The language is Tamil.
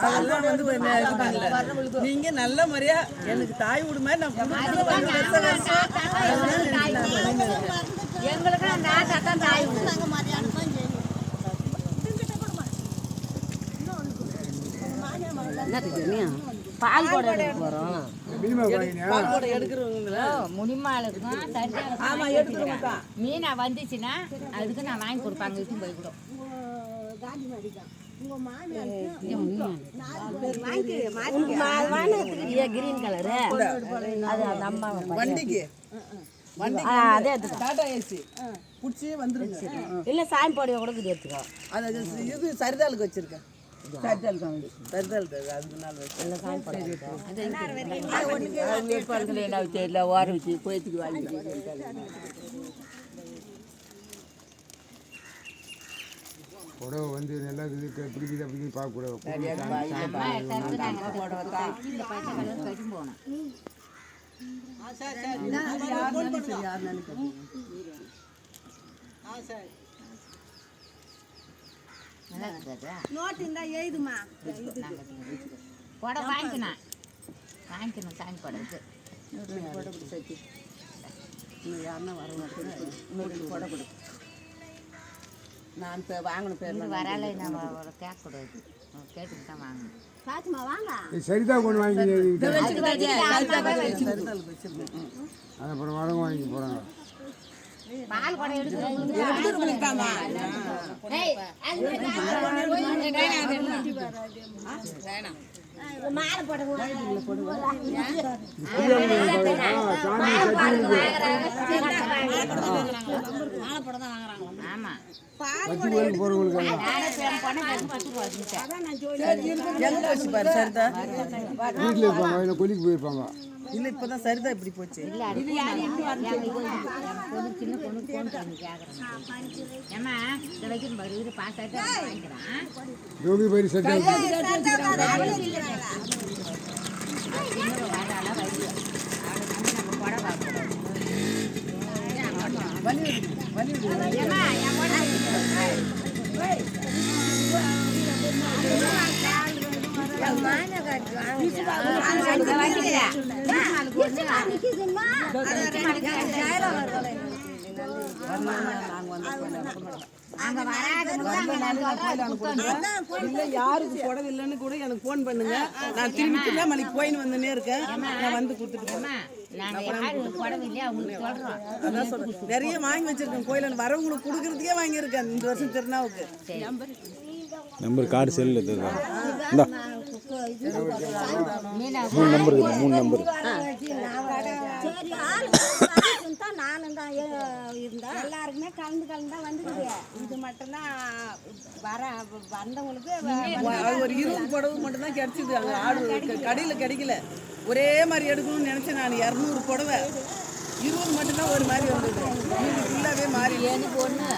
அதெல்லாம் வந்து நீங்க நல்ல முறையா எனக்கு தாய் வீடு மாதிரி நான் எங்களுக்கு தாய் வீடு பால் கூட எடுக்க போறோம். முனிமாளுக்கும் மீனா வந்துச்சுன்னா அதுக்கு நான் வாங்கி கொடுப்பாங்க. இதுக்கும் போய் கூட கிரீன் கலரு அது அந்த அம்மா வண்டிக்கு அதே இல்ல சாமி போடிய கூட இது எடுத்துக்கோ. அது இது சரிதாளுக்கு வச்சிருக்கேன். ஓர வச்சு கோயத்துக்கு வாங்கி புடவை வந்து நல்லா பிடிக்குது அப்படின்னு பார்க்கக்கூடாது. வாங்கிக்கணும் சாமி படத்துக்கு யாருன்னா வர கொடு. நான் இப்போ வாங்கணும் பேர் வரால நம்ம கேட்கக்கூடாது. கேட்டுட்டு தான் வாங்கணும். சரிதா கொண்டு வாங்கி அப்புறம் வரவங்க வாங்கி போகிறாங்க. பால் கூட எடுத்து மாலை போடுவோம். ஆமா வீட்டில் இருப்பாங்க, கொல்லிக்கு போயிருப்பாங்க. இல்லை இப்போதான் சரிதா இப்படி போச்சு. யோகி பயிர் சட்டை யாருக்கு புடவை இல்லைன்னு கூட எனக்கு போன் பண்ணுங்க. நான் திரும்பி திருவண்ணாமலைக்கு போயின்னு வந்துனே இருக்கேன். நான் வந்து கொடுத்துட்டு அதான் சொல்றேன். நிறைய வாங்கி வச்சிருக்கேன். கோயில வரவங்களுக்கு கொடுக்கறதுக்கே வாங்கியிருக்கேன் இந்த வருஷம் திருநாவுக்கு. நம்பர் கார்டு செல்லில் தருவா. இந்தா 3 நம்பர் இருக்குது. 3 நம்பர் நானும் தான் இருந்தேன். எல்லாருக்குமே கலந்து தான் வந்துருக்கு. இது மட்டும்தான் வந்தவங்களுக்கு ஒரு 20 புடவை மட்டும்தான் கிடைச்சிது. அங்கே ஆடு கடையில் கிடைக்கல. ஒரே மாதிரி எடுக்கணும்னு நினச்சேன். நான் 200 புடவை 20 மட்டும்தான் ஒரு மாதிரி வந்தது. ஃபுல்லாகவே மாறி எனக்கு ஒன்று